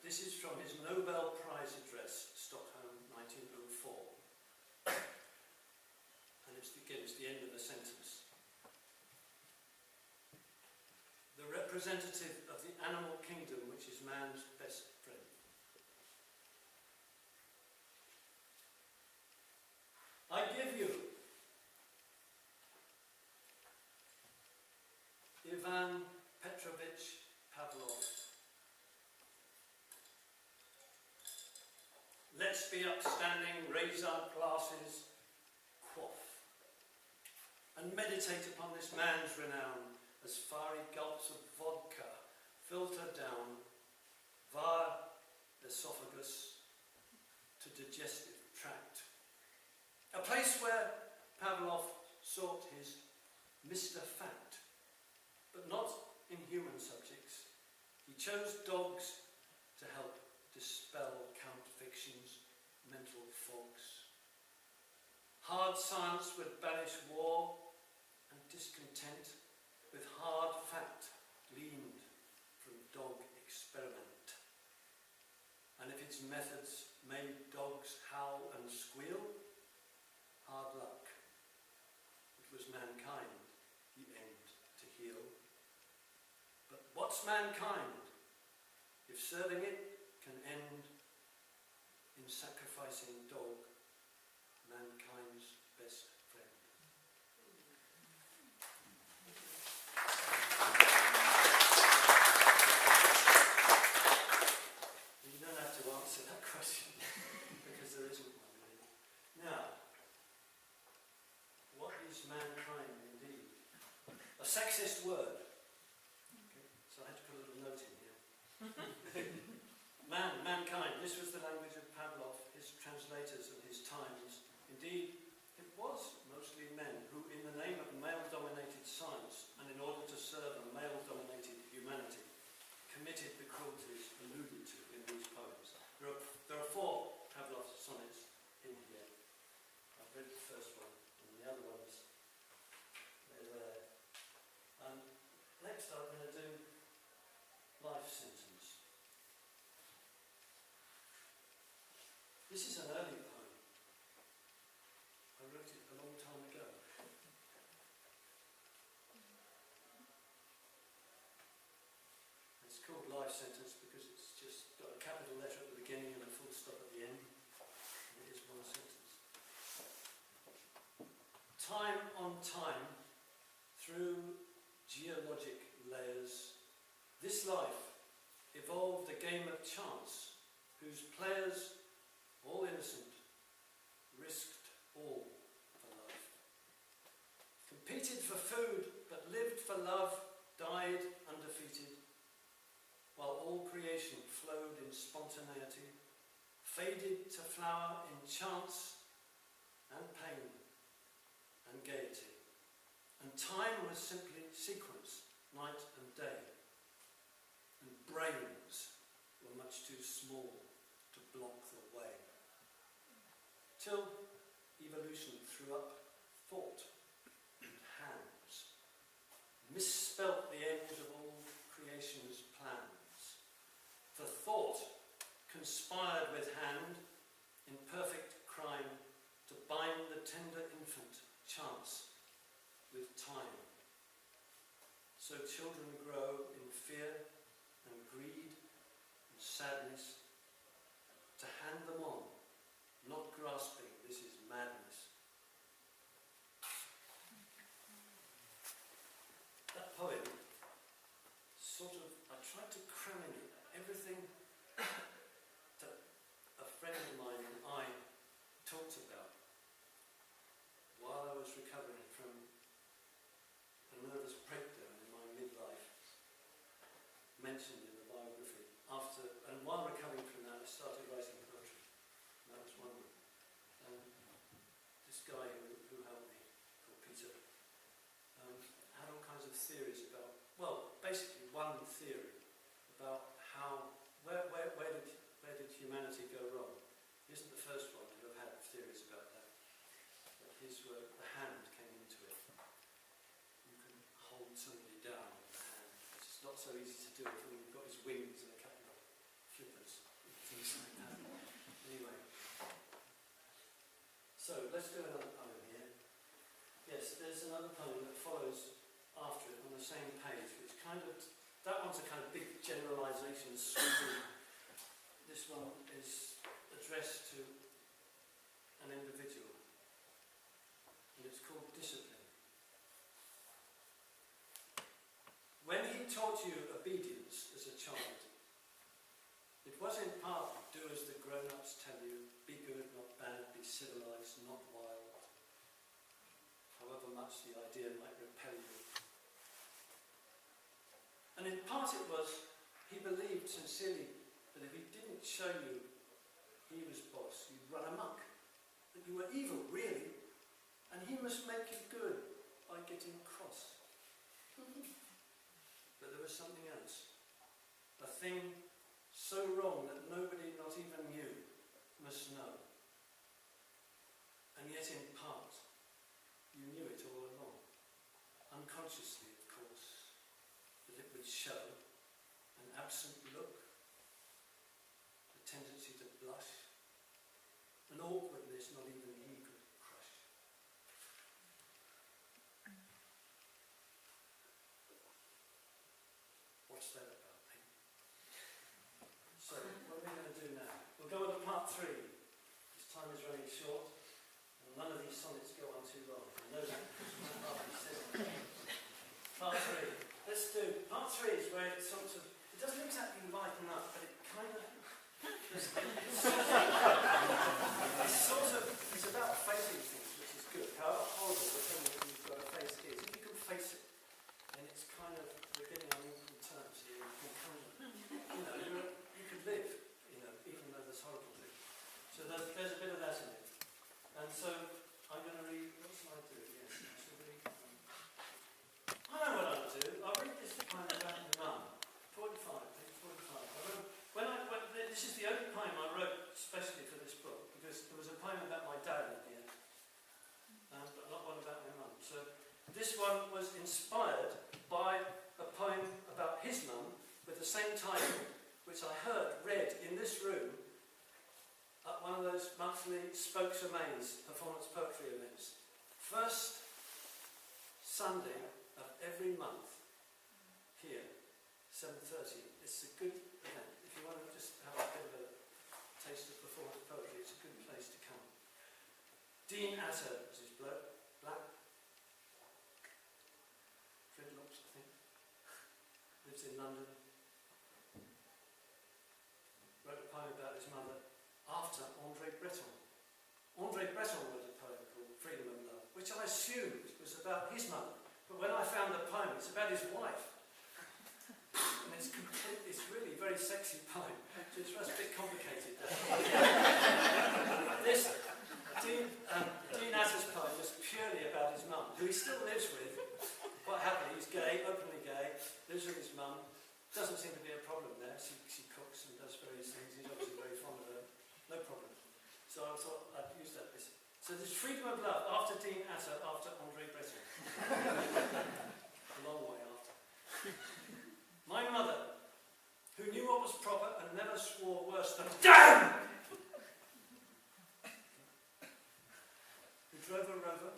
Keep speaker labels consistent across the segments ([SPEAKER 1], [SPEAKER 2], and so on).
[SPEAKER 1] This is from his Nobel Prize address, Stockholm, 1904. And it's the end of the sentence. The representative of the animal kingdom, which is man's best friend. I give you Ivan Petrovich Pavlov. Let's be upstanding, raise our glasses, quaff, and meditate upon this man's renown as fiery gulps of vodka filter down via the esophagus to digestive tract. A place where Pavlov sought his Mr. Fact, but not in human subjects. He chose dogs to help dispel Count Fiction's mental fogs. Hard science would banish war, and discontent with hard fact gleaned from dog experiment. And if its methods made dogs howl and squeal, hard luck. It was mankind he aimed to heal. But what's mankind if serving it can end in sacrificing dog, mankind's best friend? You don't have to answer that question because there isn't one really. Now, what is mankind indeed? A sexist word. Okay, so I had to put a little note in here. Mankind, this was the language of Pavlov, his translators and his times. Indeed, it was mostly men who, in the name of male-dominated science and in order to serve a male-dominated humanity, committed the cruelties alluded to in these poems. There are 4 Pavlov sonnets in here. I've read the first one, and the other ones, they're there. Next I'm going to do life sentence. This is an early poem. I wrote it a long time ago. It's called life sentence because it's just got a capital letter at the beginning and a full stop at the end. And it is one sentence. Time on time, through geologic layers, this life evolved a game of chance whose players, all innocent, risked all for love. Competed for food, but lived for love, died undefeated, while all creation flowed in spontaneity, faded to flower in chance and pain and gaiety. And time was simply sequence, night and day. And brains were much too small to block the way. Till evolution threw up thought and hands, misspelt the end of all creation's plans. For thought conspired with hand in perfect crime to bind the tender infant chance with time. So children grow in fear and greed and sadness, to hand them on, not grasping this is madness. That poem, sort of, I tried to cram in it everything that a friend of mine and I talked about while I was recovering from a nervous breakdown in my midlife, mentioned in the biography. And while recovering from that, I started writing poetry. And that was one of them. And this guy who helped me, called Peter, had all kinds of theories about, well, basically one theory about how, where did humanity go wrong? He isn't the first one to have had theories about that. But his were, the hand came into it. You can hold somebody down with the hand. It's not so easy to do it when you've got his wings and a couple of flippers. So let's do another poem here. Yes, there's another poem that follows after it on the same page, which kind of, that one's a kind of big generalisation, sweeping. This one is addressed to an individual, and it's called Discipline. When he taught you obedience as a child, it was in part do as the grown-ups tell you, be good, not bad, be civilised, not wild, however much the idea might repel you. And in part it was, he believed sincerely that if he didn't show you he was boss, you'd run amok, that you were evil, really, and he must make you good by getting cross. But there was something else, a thing so wrong that nobody, not even you, must know. And yet in part, you knew it all along, unconsciously of course, that it would show an absent look, a tendency to blush, an awkwardness not even he could crush. What's that about, eh? So, what are we going to do now? We'll go on to part 3. This time is running short, and none of these sonnets go on too long. I know that because my partner said it. Part 3. Let's do. Part 3 is where it sort of, it doesn't exactly lighten up, but it kind of, it's about facing things, which is good. However horrible the thing that you've got to face is, if you can face it, then it's kind of, we're getting on equal terms here. You can kind of, you could live, even though there's horrible things. So there's a bit of that in it. And so I'm going to read, what shall I do? Yes, I shall read. I know what I'll do. I'll read this poem about my mum. 45, page 45. This is the only poem I wrote especially for this book, because there was a poem about my dad at the end, but not one about my mum. So this one was inspired by a poem about his mum with the same title, which I heard read in this room at one of those monthly Spokes Remains performance poetry events. First Sunday of every month here, 7:30. It's a good event. If you want to just have a bit of a taste of performance poetry, it's a good place to come. Dean Atter was his bloke, black, dreadlocks I think, lives in London, wrote a poem about his mother after Andre Breton. Andre Breton wrote a poem called Freedom and Love, which I assumed was about his mother, but when I found the poem, it's about his wife. And it's really a very sexy poem, so it's a bit complicated. This Dean Atter's poem was purely about his mum, who he still lives with, quite happily. He's gay, openly gay, lives with his mum. Doesn't seem to be a problem there. She cooks and does various things. He's obviously very fond of her. No problem. So I thought I'd use that. So there's Freedom of Love after Dean Atter, after Andre Breton. A long way after. My mother, who knew what was proper and never swore worse than damn! Who drove a Rover,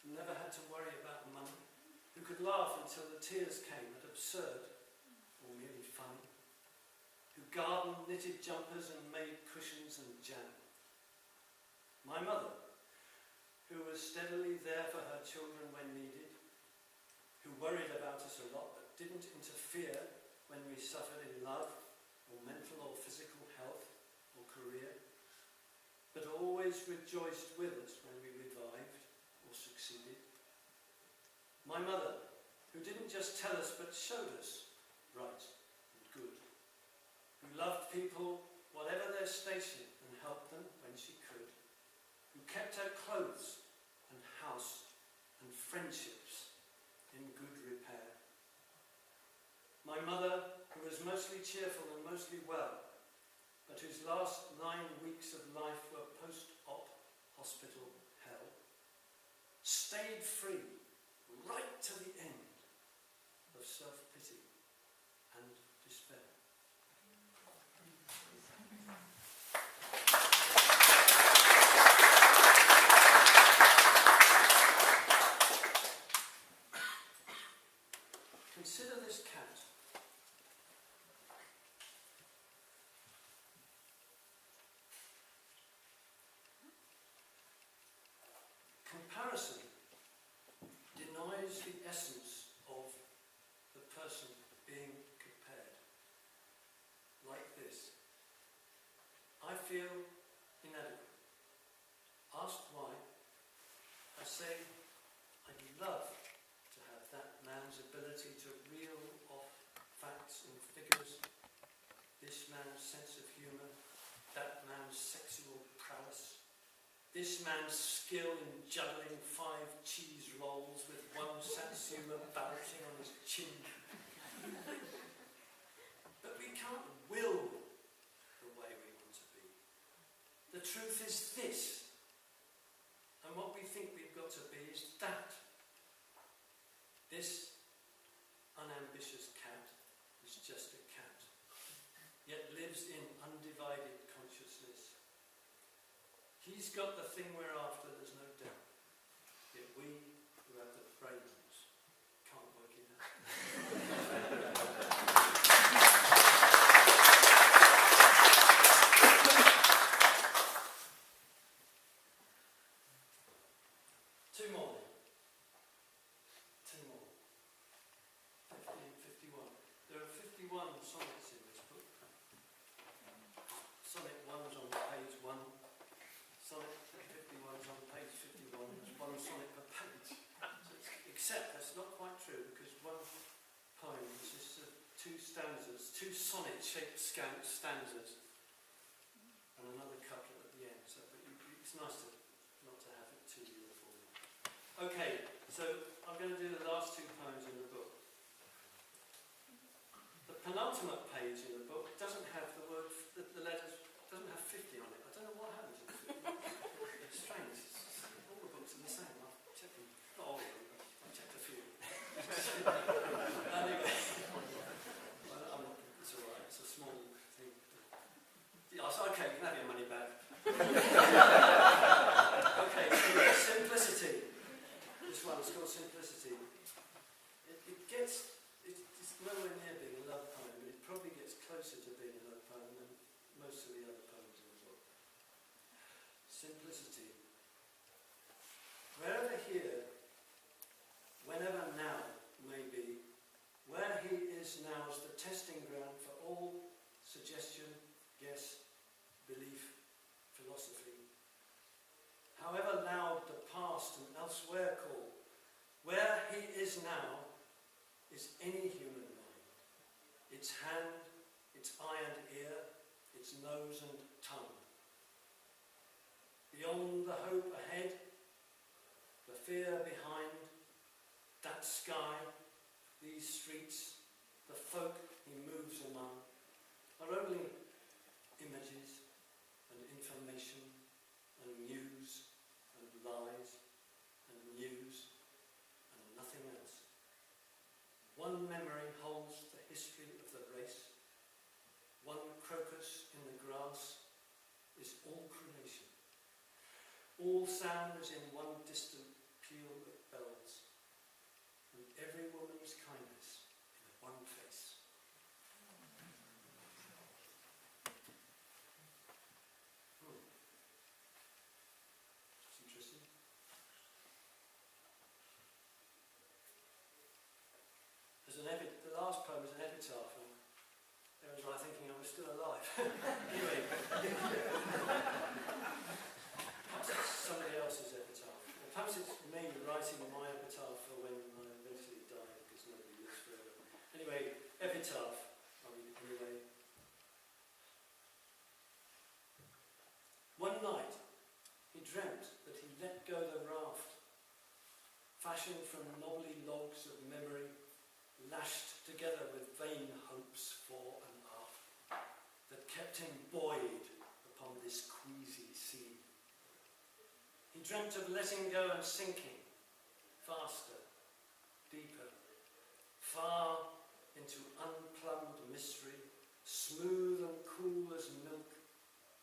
[SPEAKER 1] and never had to worry about money, who could laugh until the tears came at absurd or merely funny, who gardened, knitted jumpers and made cushions and jam. My mother, who was steadily there for her children when needed, who worried about us a lot but didn't interfere when we suffered in love or mental or physical health or career, but always rejoiced with us when we revived or succeeded. My mother, who didn't just tell us but showed us right and good, who loved people whatever their station and helped them when she could, who kept her clothes and house and friendships in good repair. My mother, who was mostly cheerful and mostly well, but whose last 9 weeks of life were post-op hospital hell, stayed free right to the end of self-pity and despair. Consider this cat. Comparison denies the essence of the person being compared. Like this. I feel inadequate. Asked why, I say I'd love to have that man's ability to reel off facts and figures, this man's sense of humour, that man's sexual prowess, this man's skill in juggling 5 cheese rolls with one satsuma balancing on his chin. But we can't will the way we want to be. The truth is this, and what we think we've got to be is that. This unambitious cat is just a cat, yet lives in undivided consciousness. He's got the thing we're after, there's no doubt. Yet we, who have the brains, can't work it out. 2 more. 2 more. 51. There are 51 sonnets in this book. Sonnet 1's on page 1. Sonnet 51 is on page 51. There's 1 sonnet per page. Except that's not quite true, because 1 poem consists of 2 stanzas, 2 sonnet-shaped stanzas, and another couplet at the end. So it's nice not to have it too uniform. Okay, so I'm going to do the last 2 poems in the book. The penultimate page in the book doesn't have the word, the letters, doesn't have 50 on it. I don't know what happens to it. It's strange. All the books are the same. I've checked them. Not all of them, but I've checked a few. Anyway, it's alright. It's a small thing. Yeah, okay, you can have your money back. Okay, so simplicity. This one's called Simplicity. It's nowhere near being a love poem, but it probably gets closer to being a love poem than most of the other poems in the book. Simplicity. Wherever here, whenever now may be, where he is now is the testing ground for all suggestion, guess, belief, philosophy. However loud the past and elsewhere call, where he is now is any human mind. Its hand, its eye and ear, its nose and tongue. Beyond the hope ahead, the fear behind, that sky, these streets, the folk he moves among, are only images and information and news and lies and news and nothing else. One memory holds the history of the race. One crocus in the grass is all creation. All sound is in one distant peal of bells, and every woman's kindness in one face. It's interesting. The last poem is an epitaph, and everyone's right thinking I was still alive. Anyway, perhaps it's somebody else's epitaph. Or perhaps it's me writing my epitaph for when I eventually die, because nobody lives forever. Anyway, epitaph. Anyway. One night, he dreamt that he let go the raft, fashioned from knobbly logs of memory, lashed together with vain hopes fore and aft, that kept him buoyed upon this queasy sea. He dreamt of letting go and sinking, faster, deeper, far into unplumbed mystery, smooth and cool as milk,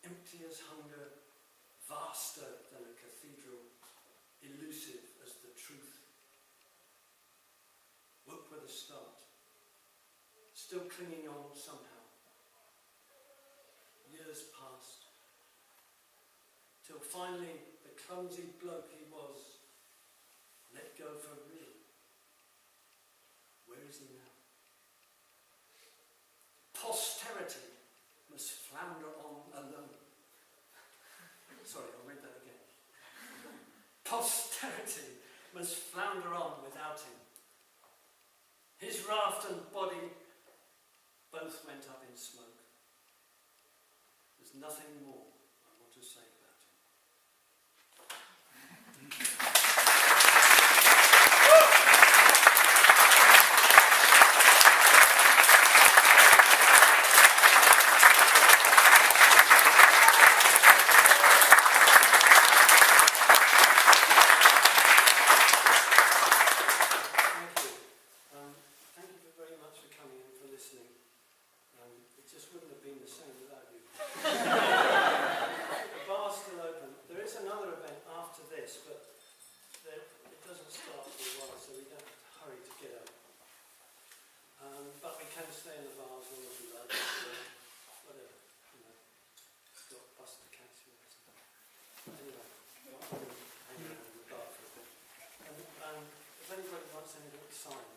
[SPEAKER 1] empty as hunger, vaster than a cathedral, elusive as the truth. Look with a start. still clinging on somehow. Years passed, till finally the clumsy bloke he was let go for real. Where is he now? Posterity must flounder on alone. Sorry, I'll read that again. Posterity must flounder on without him. His raft and body both went up in smoke. There's nothing more I want to say about him. It just wouldn't have been the same without you. The bar's still open. There is another event after this, but it doesn't start for a while, so we don't have to hurry to get out. But we can stay in the bar as long as we like. Whatever, you know. Got a bus to catch or something. Anyway, I'm going to hang around in the bar for a bit. And if anybody wants anything to sign,